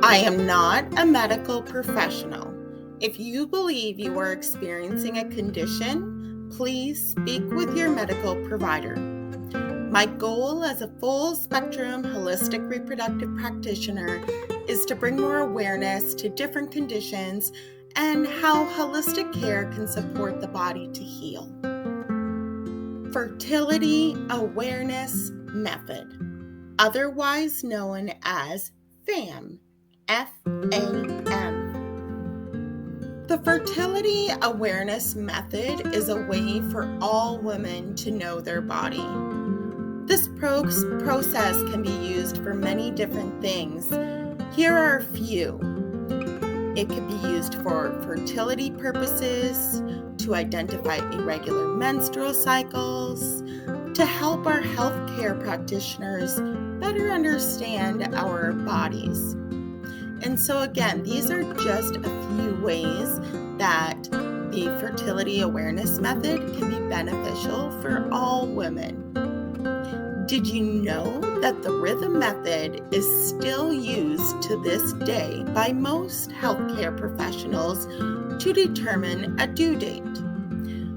I am not a medical professional. If you believe you are experiencing a condition, please speak with your medical provider. My goal as a full-spectrum holistic reproductive practitioner is to bring more awareness to different conditions and how holistic care can support the body to heal. Fertility Awareness Method, otherwise known as FAM, F-A-M. The Fertility Awareness Method is a way for all women to know their body. This process can be used for many different things. Here are a few. It could be used for fertility purposes, to identify irregular menstrual cycles, to help our healthcare practitioners better understand our bodies. And so again, these are just a few ways that the Fertility Awareness Method can be beneficial for all women. Did you know that the rhythm method is still used to this day by most healthcare professionals to determine a due date?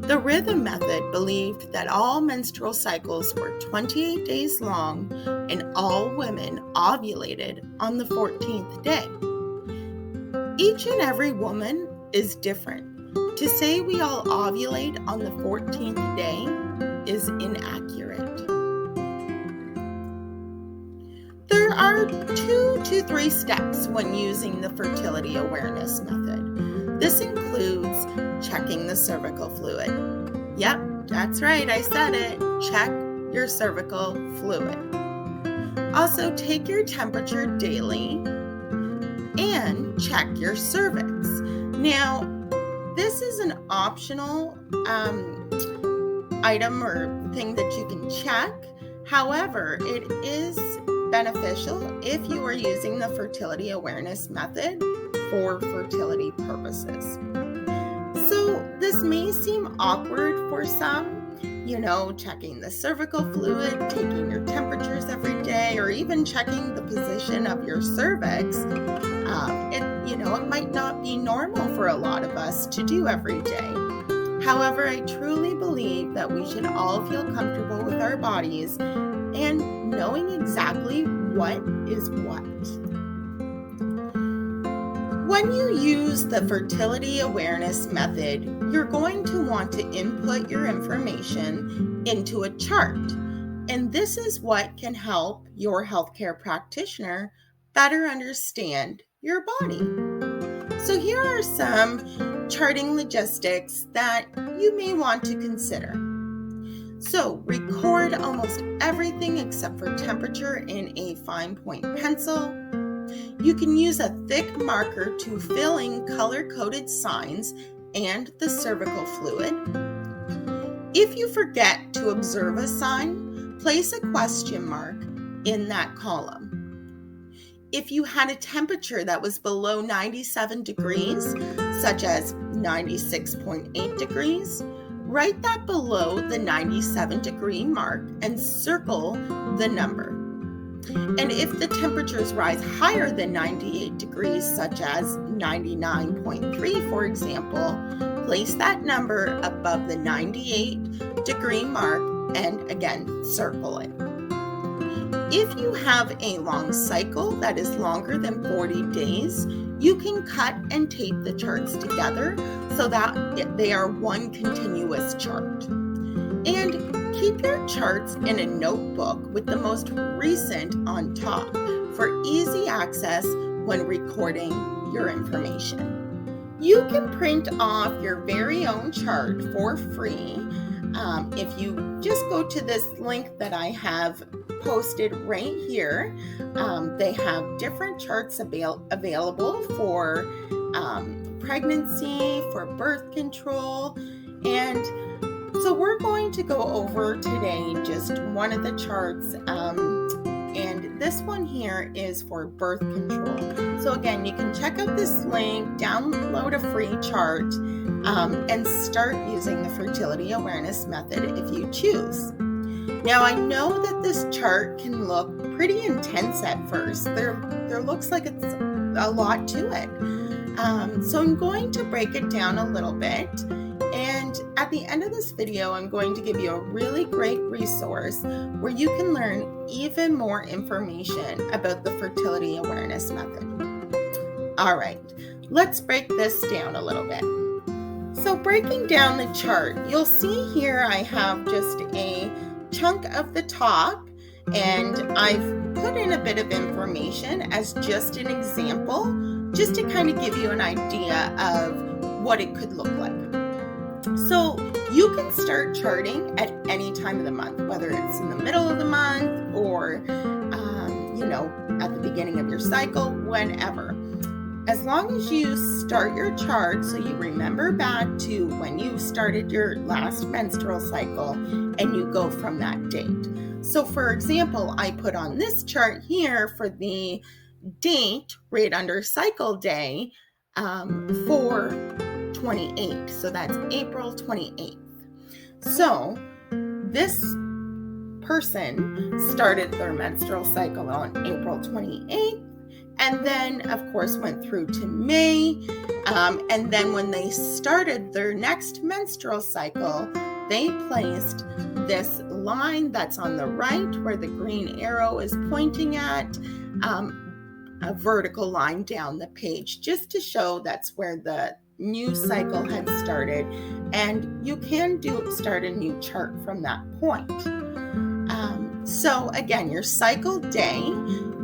The rhythm method believed that all menstrual cycles were 28 days long and all women ovulated on the 14th day. Each and every woman is different. To say we all ovulate on the 14th day is inaccurate. There are 2 to 3 steps when using the Fertility Awareness Method. This includes checking the cervical fluid. Yep, that's right, I said it. Check your cervical fluid. Also, take your temperature daily and check your cervix. Now, this is an optional item or thing that you can check. However, it is beneficial if you are using the Fertility Awareness Method for fertility purposes. So this may seem awkward for some, checking the cervical fluid, taking your temperatures every day, or even checking the position of your cervix. It might not be normal for a lot of us to do every day. However, I truly believe that we should all feel comfortable with our bodies and knowing exactly what is what. When you use the Fertility Awareness Method, you're going to want to input your information into a chart. And this is what can help your healthcare practitioner better understand your body. So here are some charting logistics that you may want to consider. So record almost everything except for temperature in a fine point pencil. You can use a thick marker to fill in color-coded signs and the cervical fluid. If you forget to observe a sign, place a question mark in that column. If you had a temperature that was below 97 degrees, such as 96.8 degrees, write that below the 97 degree mark and circle the number. And if the temperatures rise higher than 98 degrees, such as 99.3, for example, place that number above the 98 degree mark and again, circle it. If you have a long cycle that is longer than 40 days, you can cut and tape the charts together so that they are one continuous chart. And keep your charts in a notebook with the most recent on top for easy access when recording your information. You can print off your very own chart for free if you just go to this link that I have posted right here. They have different charts available for pregnancy, for birth control, and so we're going to go over today just one of the charts, and this one here is for birth control. So again, you can check out this link, download a free chart, and start using the Fertility Awareness Method if you choose. Now, I know that this chart can look pretty intense at first. There looks like it's a lot to it. So I'm going to break it down a little bit. And at the end of this video, I'm going to give you a really great resource where you can learn even more information about the fertility awareness method. All right, let's break this down a little bit. So breaking down the chart, you'll see here I have just a chunk of the top, and I've put in a bit of information as just an example, just to kind of give you an idea of what it could look like. So you can start charting at any time of the month, whether it's in the middle of the month or, at the beginning of your cycle, whenever. As long as you start your chart, so you remember back to when you started your last menstrual cycle and you go from that date. So for example, I put on this chart here for the date right under cycle day for 28. So that's April 28th. So this person started their menstrual cycle on April 28th. And then, of course, went through to May. And then when they started their next menstrual cycle, they placed this line that's on the right where the green arrow is pointing at, a vertical line down the page, just to show that's where the new cycle had started. And you can start a new chart from that point. So again, your cycle day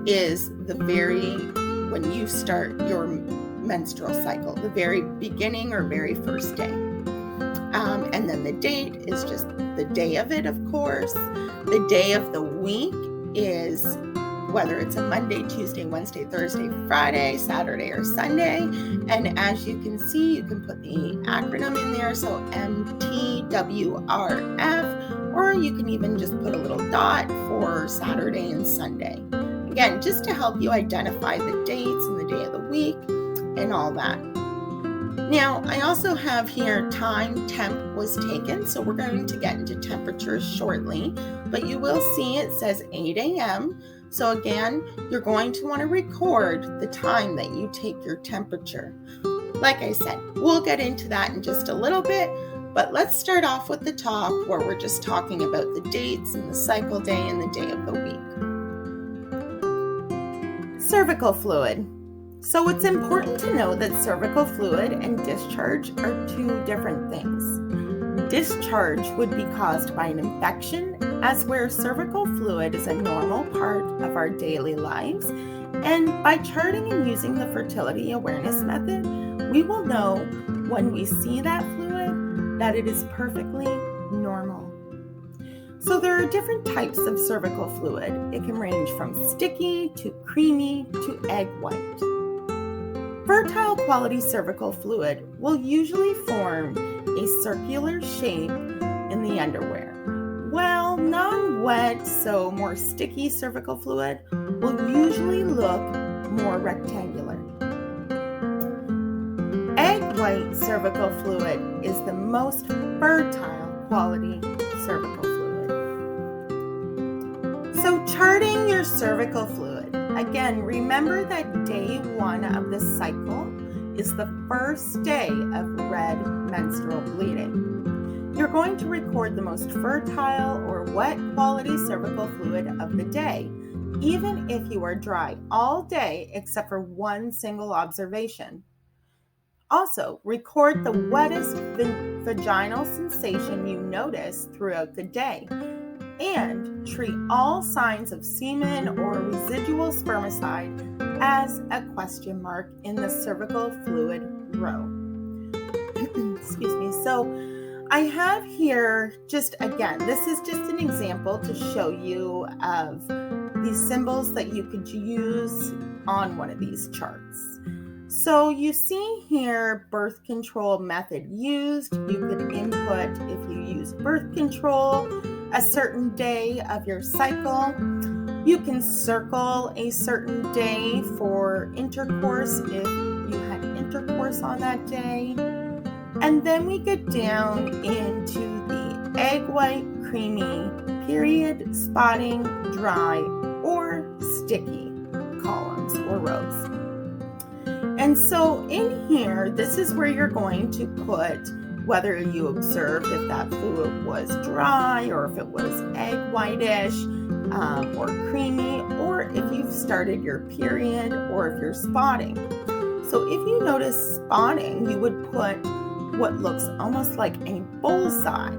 is when you start your menstrual cycle, the very beginning or very first day. And then the date is just the day of it, of course. The day of the week is whether it's a Monday, Tuesday, Wednesday, Thursday, Friday, Saturday, or Sunday. And as you can see, you can put the acronym in there, so MTWRF, or you can even just put a little dot for Saturday and Sunday. Again, just to help you identify the dates and the day of the week and all that. Now, I also have here temp was taken, so we're going to get into temperatures shortly, but you will see it says 8 a.m. So again, you're going to want to record the time that you take your temperature. Like I said, we'll get into that in just a little bit, but let's start off with the top where we're just talking about the dates and the cycle day and the day of the week. Cervical fluid. So it's important to know that cervical fluid and discharge are two different things. Discharge would be caused by an infection, as where cervical fluid is a normal part of our daily lives. And by charting and using the fertility awareness method, we will know when we see that fluid that it is perfectly normal. So there are different types of cervical fluid. It can range from sticky to creamy to egg white. Fertile quality cervical fluid will usually form a circular shape in the underwear, while non-wet, so more sticky cervical fluid will usually look more rectangular. Egg white cervical fluid is the most fertile quality cervical fluid. So charting your cervical fluid. Again, remember that day 1 of the cycle is the first day of red menstrual bleeding. You're going to record the most fertile or wet quality cervical fluid of the day, even if you are dry all day except for one single observation. Also, record the wettest vaginal sensation you notice throughout the day, and treat all signs of semen or residual spermicide as a question mark in the cervical fluid row. Excuse me. So I have here this is just an example to show you of these symbols that you could use on one of these charts. So you see here birth control method used. You could input if you use birth control, a certain day of your cycle. You can circle a certain day for intercourse if you had intercourse on that day. And then we get down into the egg white, creamy, period, spotting, dry, or sticky columns or rows. And so in here, this is where you're going to put whether you observed if that fluid was dry or if it was egg whitish or creamy, or if you've started your period or if you're spotting. So if you notice spotting, you would put what looks almost like a bullseye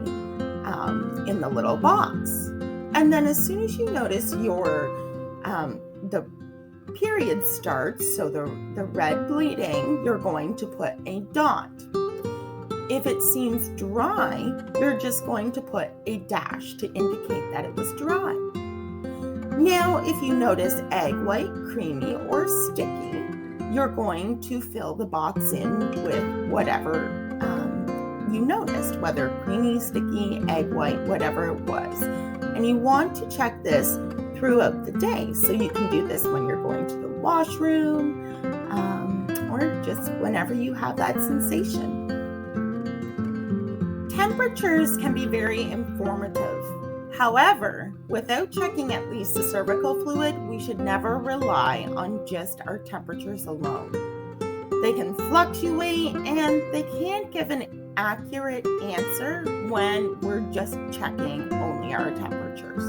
in the little box. And then as soon as you notice the period starts, so the red bleeding, you're going to put a dot. If it seems dry, you're just going to put a dash to indicate that it was dry. Now, if you notice egg white, creamy, or sticky, you're going to fill the box in with whatever you noticed, whether creamy, sticky, egg white, whatever it was. And you want to check this throughout the day. So you can do this when you're going to the washroom or just whenever you have that sensation. Temperatures can be very informative. However, without checking at least the cervical fluid, we should never rely on just our temperatures alone. They can fluctuate and they can't give an accurate answer when we're just checking only our temperatures.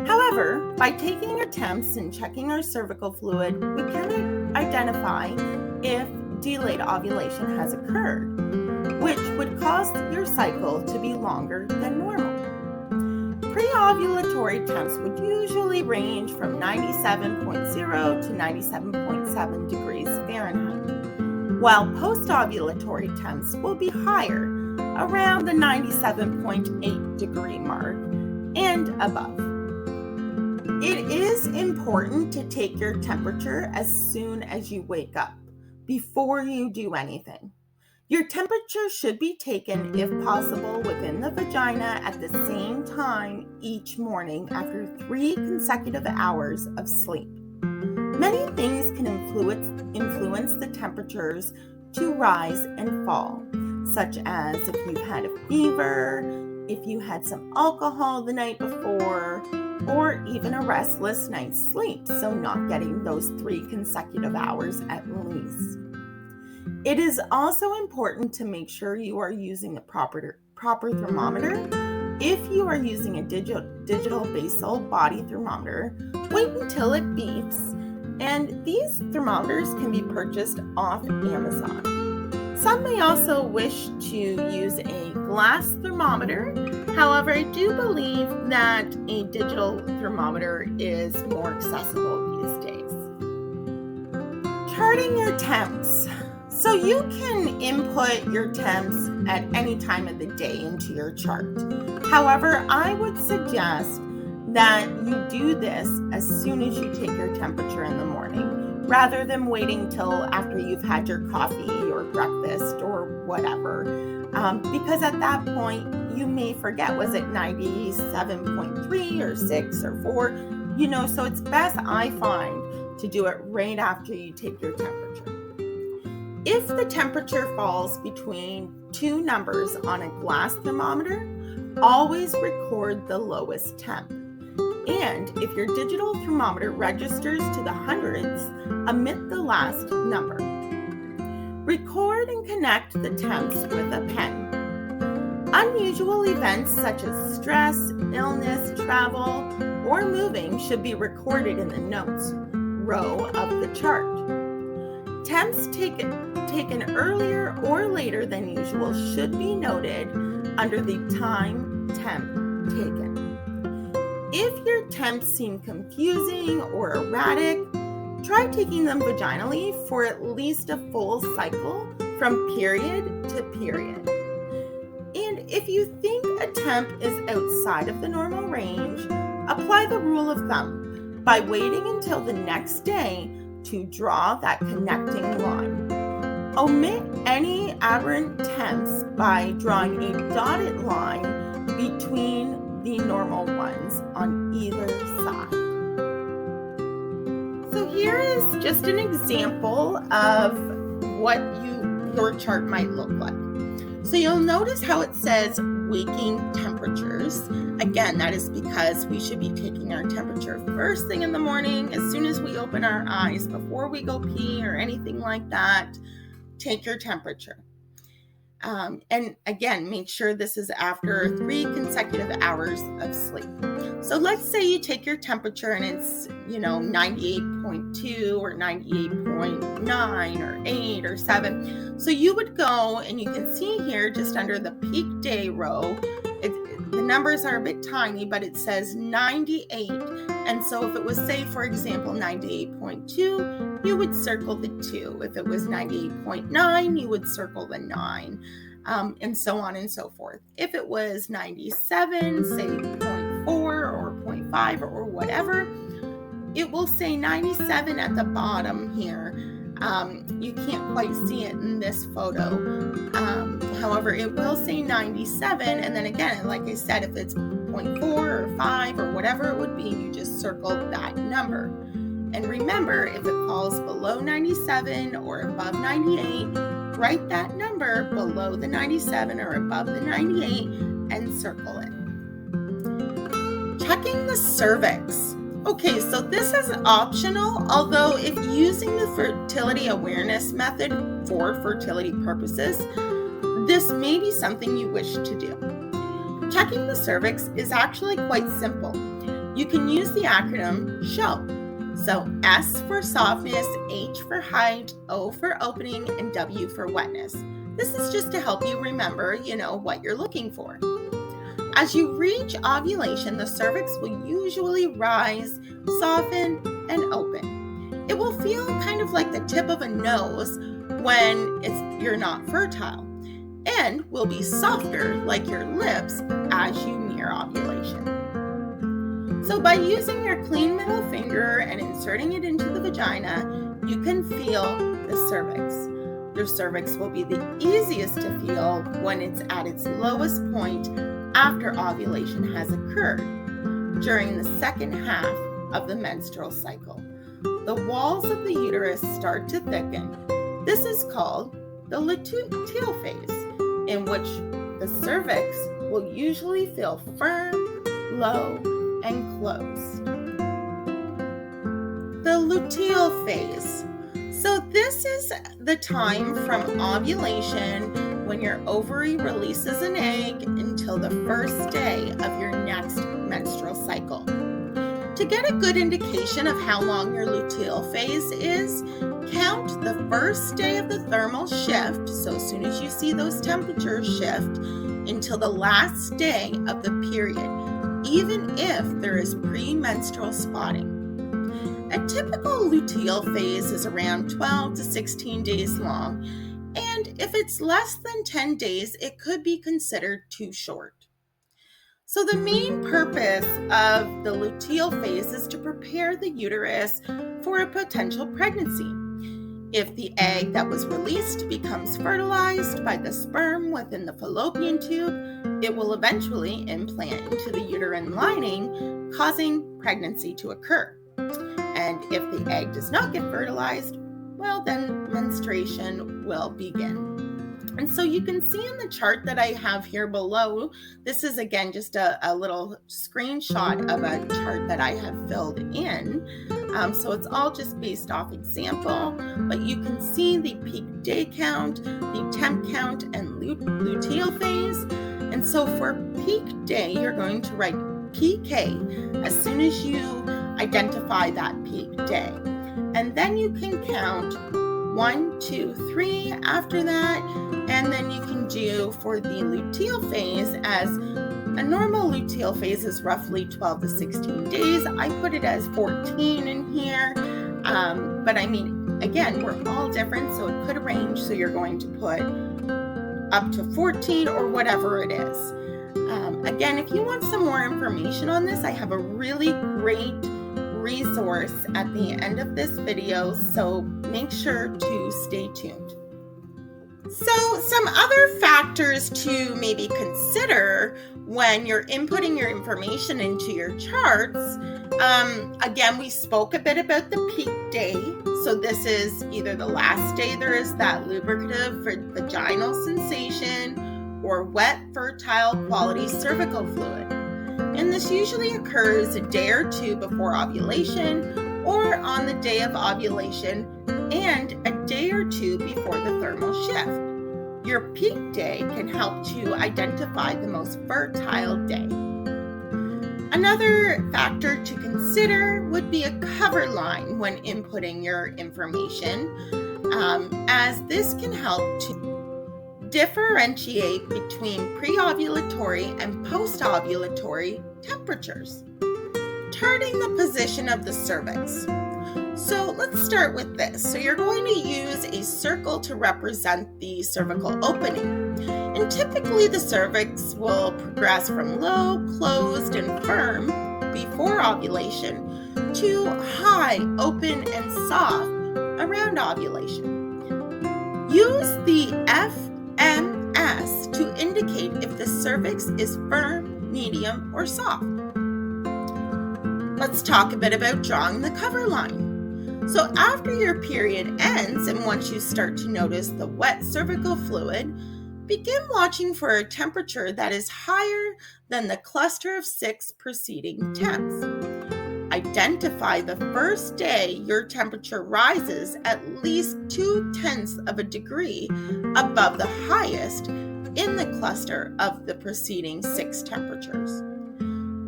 However, by taking our temps and checking our cervical fluid, we can identify if delayed ovulation has occurred, which would cause your cycle to be longer than normal. Pre-ovulatory temps would usually range from 97.0 to 97.7 degrees Fahrenheit, while post-ovulatory temps will be higher, around the 97.8 degree mark and above. It is important to take your temperature as soon as you wake up, before you do anything. Your temperature should be taken, if possible, within the vagina at the same time each morning after 3 consecutive hours of sleep. Many things can influence the temperatures to rise and fall, such as if you had a fever, if you had some alcohol the night before, or even a restless night's sleep, so not getting those 3 consecutive hours at least. It is also important to make sure you are using the proper thermometer. If you are using a digital basal body thermometer, wait until it beeps, and these thermometers can be purchased off Amazon. Some may also wish to use a glass thermometer. However, I do believe that a digital thermometer is more accessible these days. Charting your temps. So you can input your temps at any time of the day into your chart. However, I would suggest that you do this as soon as you take your temperature in the morning, rather than waiting till after you've had your coffee or breakfast or whatever. Because at that point, you may forget, was it 97.3 or 6 or 4? So it's best, I find, to do it right after you take your temperature. If the temperature falls between 2 numbers on a glass thermometer, always record the lowest temp. And if your digital thermometer registers to the hundreds, omit the last number. Record and connect the temps with a pen. Unusual events such as stress, illness, travel, or moving should be recorded in the notes row of the chart. Temps taken earlier or later than usual should be noted under the time temp taken. If your temps seem confusing or erratic, try taking them vaginally for at least a full cycle from period to period. And if you think a temp is outside of the normal range, apply the rule of thumb by waiting until the next day to draw that connecting line. Omit any aberrant temps by drawing a dotted line between the normal ones on either side. So here is just an example of what your chart might look like. So you'll notice how it says waking temperatures. Again, that is because we should be taking our temperature first thing in the morning, as soon as we open our eyes, before we go pee or anything like that. Take your temperature. And again, make sure this is after 3 consecutive hours of sleep. So let's say you take your temperature and it's, 98.2 or 98.9 or 8 or 7. So you would go, and you can see here just under the peak day row, the numbers are a bit tiny, but it says 98. And so if it was, say, for example, 98.2, you would circle the 2. If it was 98.9, you would circle the 9, and so on and so forth. If it was 97, say 0.4 or 0.5 or whatever, it will say 97 at the bottom here. You can't quite see it in this photo. However, it will say 97. And then again, like I said, if it's 0.4 or 5 or whatever it would be, you just circle that number. And remember, if it falls below 97 or above 98, write that number below the 97 or above the 98 and circle it. Checking the cervix. Okay, so this is optional, although if using the fertility awareness method for fertility purposes, this may be something you wish to do. Checking the cervix is actually quite simple. You can use the acronym SHOW. So S for softness, H for height, O for opening, and W for wetness. This is just to help you remember, what you're looking for. As you reach ovulation, the cervix will usually rise, soften, and open. It will feel kind of like the tip of a nose when you're not fertile, and will be softer like your lips as you near ovulation. So by using your clean middle finger and inserting it into the vagina, you can feel the cervix. Your cervix will be the easiest to feel when it's at its lowest point after ovulation has occurred, during the second half of the menstrual cycle. The walls of the uterus start to thicken. This is called the luteal phase, in which the cervix will usually feel firm, low, and closed. The luteal phase. So this is the time from ovulation, when your ovary releases an egg, until the first day of your next menstrual cycle. To get a good indication of how long your luteal phase is, count the first day of the thermal shift, so as soon as you see those temperatures shift, until the last day of the period, even if there is premenstrual spotting. A typical luteal phase is around 12 to 16 days long, and if it's less than 10 days, it could be considered too short. So the main purpose of the luteal phase is to prepare the uterus for a potential pregnancy. If the egg that was released becomes fertilized by the sperm within the fallopian tube, it will eventually implant into the uterine lining, causing pregnancy to occur. And if the egg does not get fertilized, well, then menstruation will begin. And so you can see in the chart that I have here below, this is again just a little screenshot of a chart that I have filled in. So it's all just based off example, but you can see the peak day count, the temp count, and luteal phase. And so for peak day, you're going to write PK as soon as you identify that peak day. And then you can count 1, 2, 3 after that, and then you can do for the luteal phase, as a normal luteal phase is roughly 12 to 16 days. I put it as 14 in here, but I mean, again, we're all different, so it could range, so you're going to put up to 14 or whatever it is. Again, if you want some more information on this, I have a really great resource at the end of this video, so make sure to stay tuned. So some other factors to maybe consider when you're inputting your information into your charts. Again, we spoke a bit about the peak day. So this is either the last day there is that lubricative for vaginal sensation, or wet, fertile quality cervical fluid. And this usually occurs a day or two before ovulation or on the day of ovulation and a day or two before the thermal shift. Your peak day can help to identify the most fertile day. Another factor to consider would be a cover line when inputting your information, as this can help to differentiate between pre-ovulatory and post-ovulatory temperatures. Charting the position of the cervix. So let's start with this. So you're going to use a circle to represent the cervical opening. And typically the cervix will progress from low, closed, and firm before ovulation to high, open, and soft around ovulation. Use the FMS to indicate if the cervix is firm, medium, or soft. Let's talk a bit about drawing the cover line. So after your period ends and once you start to notice the wet cervical fluid, begin watching for a temperature that is higher than the cluster of 6 preceding temps. Identify the first day your temperature rises at least 0.2 of a degree above the highest in the cluster of the preceding 6 temperatures.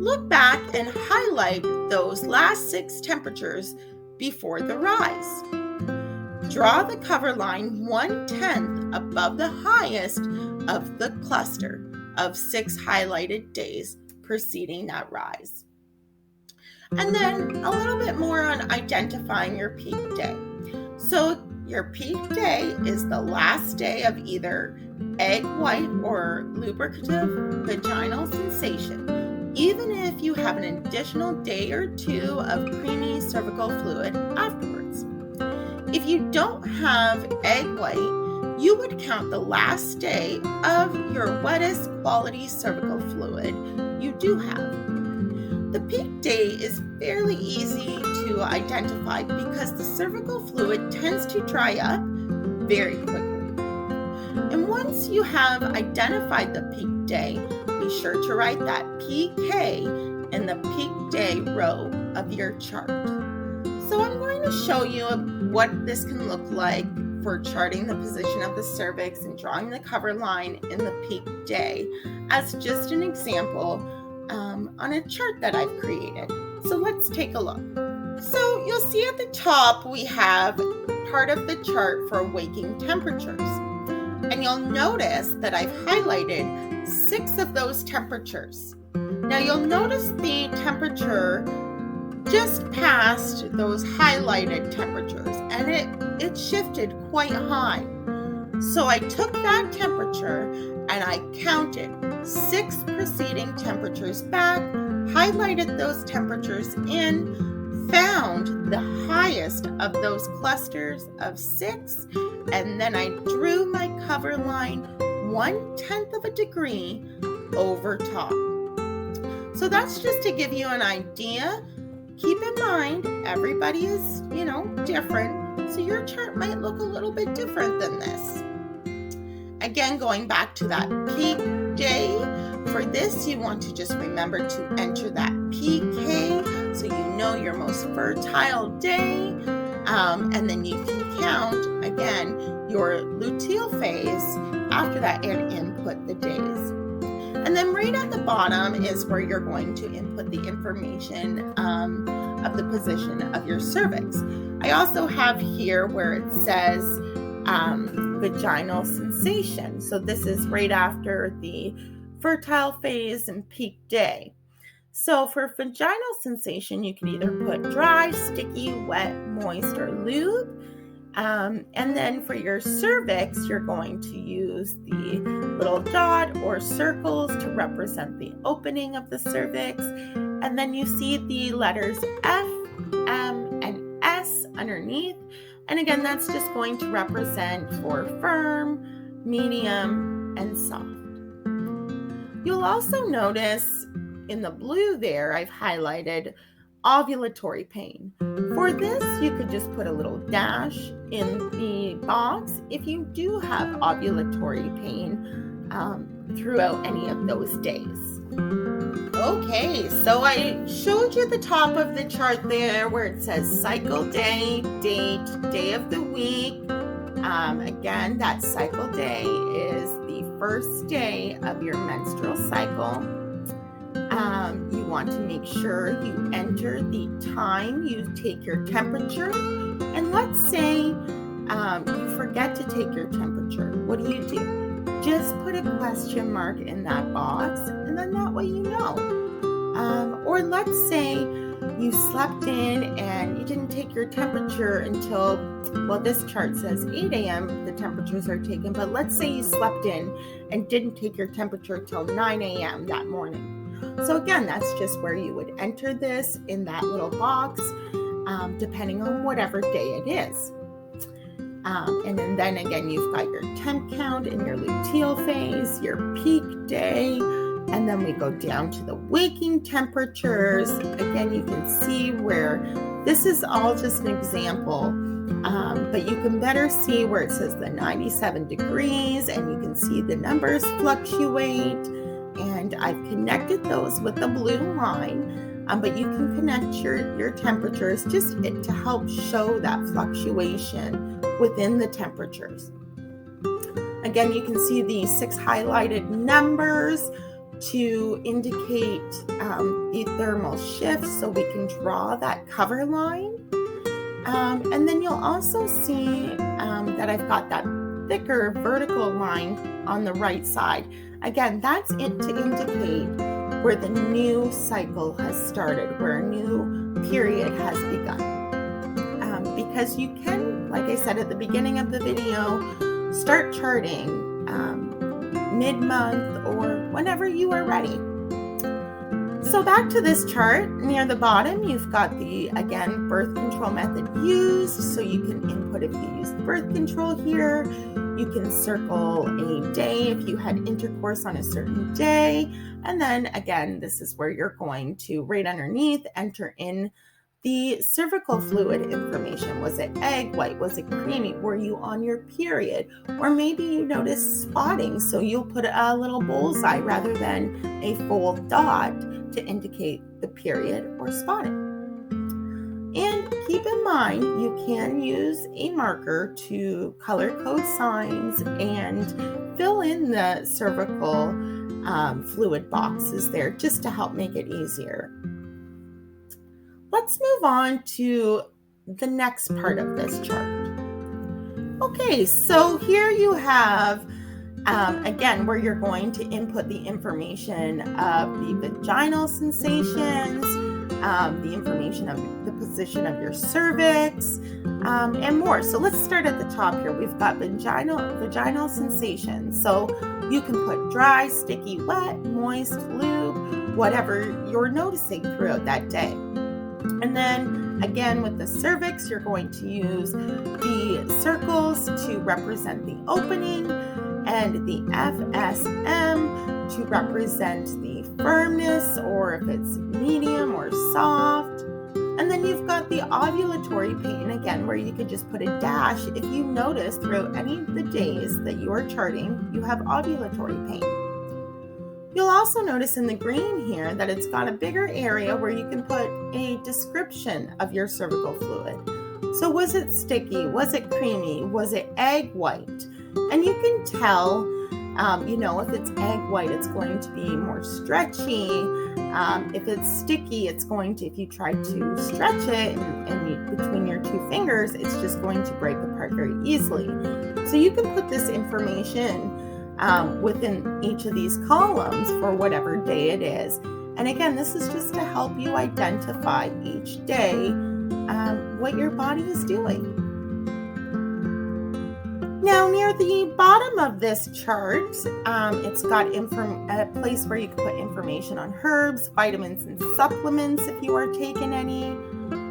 Look back and highlight those last 6 temperatures before the rise. Draw the cover line 1/10 above the highest of the cluster of 6 highlighted days preceding that rise. And then a little bit more on identifying your peak day. So your peak day is the last day of either egg white or lubricative vaginal sensation, even if you have an additional day or two of creamy cervical fluid afterwards. If you don't have egg white, you would count the last day of your wettest quality cervical fluid you do have. The peak day is fairly easy to identify because the cervical fluid tends to dry up very quickly. And once you have identified the peak day, be sure to write that PK in the peak day row of your chart. So I'm going to show you what this can look like for charting the position of the cervix and drawing the cover line in the peak day as just an example on a chart that I've created. So let's take a look. So you'll see at the top we have part of the chart for waking temperatures. And you'll notice that I've highlighted 6 of those temperatures. Now you'll notice the temperature just past those highlighted temperatures, and it shifted quite high. So I took that temperature and I counted 6 preceding temperatures back, highlighted those temperatures in, found the highest of those clusters of 6, and then I drew my cover line 1/10 of a degree over top. So that's just to give you an idea. Keep in mind, everybody is, different, so your chart might look a little bit different than this. Again, going back to that peak day, for this you want to just remember to enter that PK so you know your most fertile day, and then you can count, again, your luteal phase after that and input the days. And then right at the bottom is where you're going to input the information of the position of your cervix. I also have here where it says vaginal sensation. So this is right after the fertile phase and peak day. So for vaginal sensation, you can either put dry, sticky, wet, moist, or lube. And then for your cervix, you're going to use the little dot or circles to represent the opening of the cervix. And then you see the letters F, M, and S underneath. And again, that's just going to represent for firm, medium, and soft. You'll also notice in the blue there, I've highlighted ovulatory pain. For this, you could just put a little dash in the box if you do have ovulatory pain. throughout any of those days. Okay, so I showed you the top of the chart there where it says cycle day, date, day of the week. Again, that cycle day is the first day of your menstrual cycle. You want to make sure you enter the time you take your temperature. And let's say you forget to take your temperature. What do? Just put a question mark in that box, and then that way you know. Or let's say you slept in and you didn't take your temperature until, well, this chart says 8 a.m. the temperatures are taken, but let's say you slept in and didn't take your temperature till 9 a.m. that morning. So again, that's just where you would enter this in that little box, depending on whatever day it is. And then again, you've got your temp count and your luteal phase, your peak day, and then we go down to the waking temperatures. Again, you can see where this is all just an example, but you can better see where it says the 97 degrees, and you can see the numbers fluctuate. And I've connected those with the blue line, but you can connect your temperatures just to help show that fluctuation within the temperatures. Again, you can see the 6 highlighted numbers to indicate the thermal shift, so we can draw that cover line. And then you'll also see that I've got that thicker vertical line on the right side. Again, that's it to indicate where the new cycle has started, where a new period has begun. Because you can, like I said at the beginning of the video, start charting mid-month or whenever you are ready. So back to this chart, near the bottom, you've got the, again, birth control method used. So you can input if you use birth control here. You can circle a day if you had intercourse on a certain day. And then again, this is where you're going to, right underneath, enter in the cervical fluid information. Was it egg white? Was it creamy? Were you on your period? Or maybe you noticed spotting, so you'll put a little bullseye rather than a full dot to indicate the period or spotting. And keep in mind, you can use a marker to color code signs and fill in the cervical fluid boxes there just to help make it easier. Let's move on to the next part of this chart. Okay, so here you have, again, where you're going to input the information of the vaginal sensations, the information of the position of your cervix, and more. So let's start at the top here. We've got vaginal sensations. So you can put dry, sticky, wet, moist, lube, whatever you're noticing throughout that day. And then again, with the cervix, you're going to use the circles to represent the opening and the FSM to represent the firmness, or if it's medium or soft. And then you've got the ovulatory pain, again, where you could just put a dash if you notice throughout any of the days that you are charting, you have ovulatory pain. You'll also notice in the green here that it's got a bigger area where you can put a description of your cervical fluid. So was it sticky? Was it creamy? Was it egg white? And you can tell, if it's egg white, it's going to be more stretchy. If it's sticky, it's going to, if you try to stretch it and between your two fingers, it's just going to break apart very easily. So you can put this information within each of these columns for whatever day it is. And again, this is just to help you identify each day what your body is doing. Now, near the bottom of this chart, it's got a place where you can put information on herbs, vitamins, and supplements if you are taking any.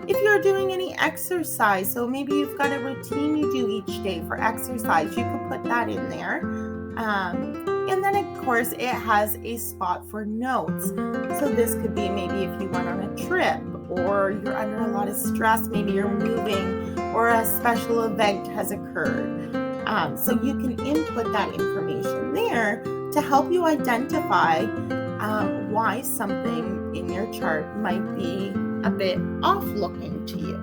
If you're doing any exercise, so maybe you've got a routine you do each day for exercise, you can put that in there. And then, of course, it has a spot for notes. So this could be maybe if you went on a trip, or you're under a lot of stress, maybe you're moving, or a special event has occurred. So you can input that information there to help you identify why something in your chart might be a bit off looking to you.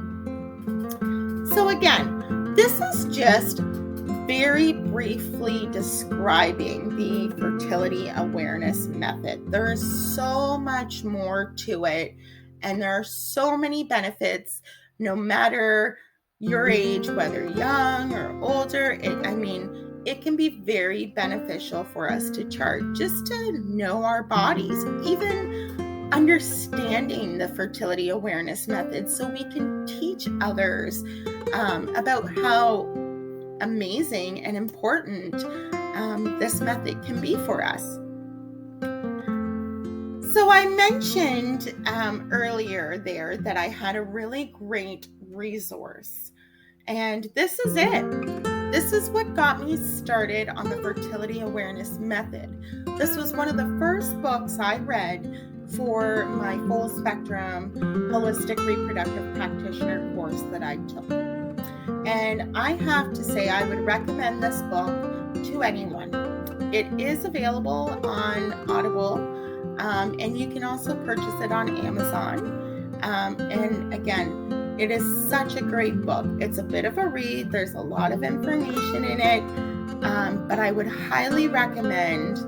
So again, this is just very briefly describing the fertility awareness method. There is so much more to it, and there are so many benefits, no matter your age, whether young or older. It can be very beneficial for us to chart, just to know our bodies, even understanding the fertility awareness method, so we can teach others about how amazing and important this method can be for us. So I mentioned earlier there that I had a really great resource, and this is it. This is what got me started on the fertility awareness method. This was one of the first books I read for my full spectrum holistic reproductive practitioner course that I took. And I have to say, I would recommend this book to anyone. It is available on Audible, and you can also purchase it on Amazon. And again, it is such a great book. It's a bit of a read. There's a lot of information in it, but I would highly recommend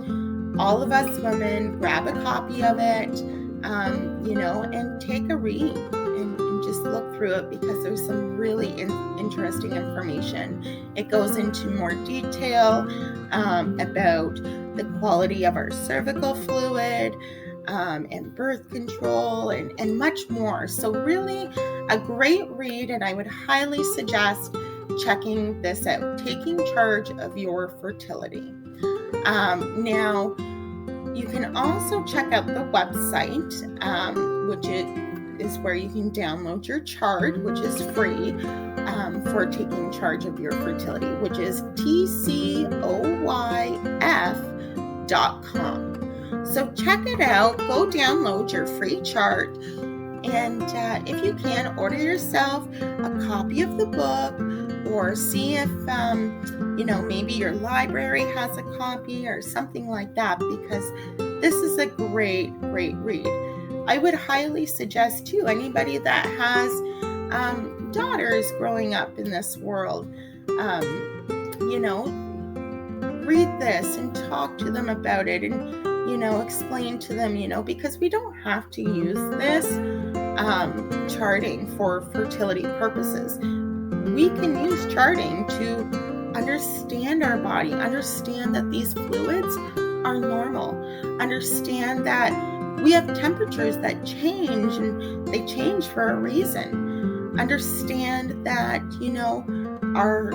all of us women grab a copy of it, and take a read and just look through it, because there's some really interesting information. It goes into more detail about the quality of our cervical fluid, and birth control, and much more. So really a great read, and I would highly suggest checking this out, Taking Charge of Your Fertility. Now, you can also check out the website, which is where you can download your chart, which is free, for Taking Charge of Your Fertility, which is tcoyf.com. So check it out, go download your free chart, and if you can, order yourself a copy of the book, or see if, maybe your library has a copy or something like that, because this is a great read. I would highly suggest to anybody that has daughters growing up in this world, read this and talk to them about it, and explain to them, because we don't have to use this charting for fertility purposes. We can use charting to understand our body, understand that these fluids are normal, understand that we have temperatures that change, and they change for a reason. Understand that, our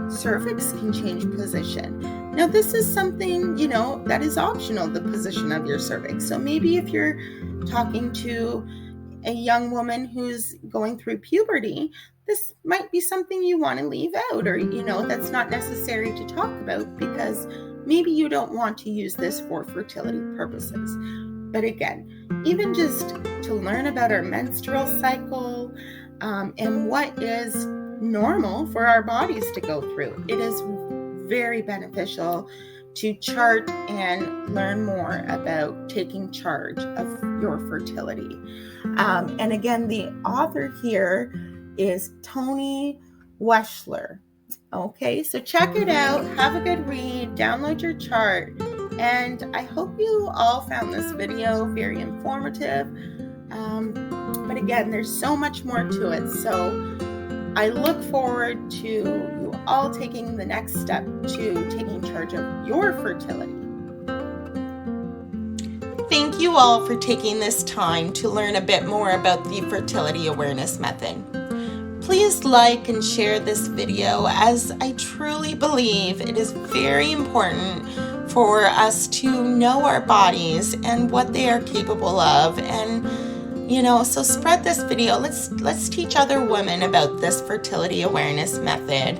cervix can change position. Now, this is something, that is optional, the position of your cervix. So maybe if you're talking to a young woman who's going through puberty, this might be something you want to leave out, or, that's not necessary to talk about, because maybe you don't want to use this for fertility purposes. But again, even just to learn about our menstrual cycle, and what is normal for our bodies to go through, it is very beneficial to chart and learn more about taking charge of your fertility. And again, the author here is Toni Weschler. Okay, so check it out, have a good read, download your chart, and I hope you all found this video very informative. But again, there's so much more to it, so I look forward to you all taking the next step to taking charge of your fertility. Thank you all for taking this time to learn a bit more about the fertility awareness method. Please like and share this video, as I truly believe it is very important for us to know our bodies and what they are capable of. And so spread this video. Let's teach other women about this fertility awareness method,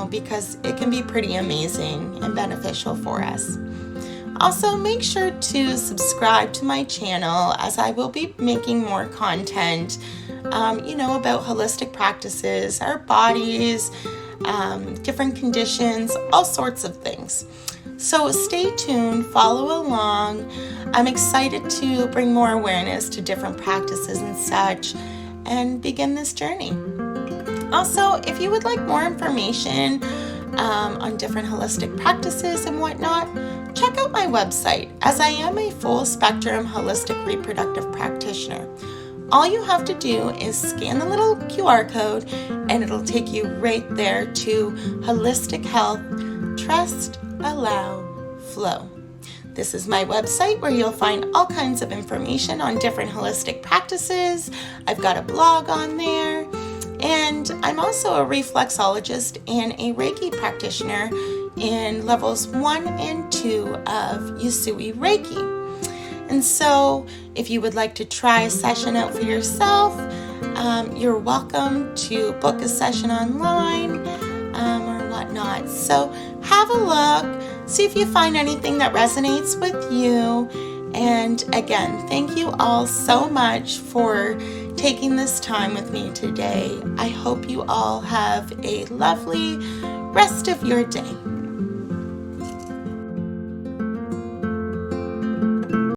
because it can be pretty amazing and beneficial for us. Also, make sure to subscribe to my channel, as I will be making more content, about holistic practices, our bodies, different conditions, all sorts of things. So stay tuned, follow along. I'm excited to bring more awareness to different practices and such and begin this journey. Also, if you would like more information on different holistic practices and whatnot, check out my website, as I am a full spectrum holistic reproductive practitioner. All you have to do is scan the little QR code and it'll take you right there to Holistic Health, Trust, Allow, Flow. This is my website where you'll find all kinds of information on different holistic practices. I've got a blog on there, and I'm also a reflexologist and a Reiki practitioner in levels 1 and 2 of Usui Reiki. And so if you would like to try a session out for yourself, you're welcome to book a session online or whatnot. So have a look, see if you find anything that resonates with you. And again, thank you all so much for taking this time with me today. I hope you all have a lovely rest of your day.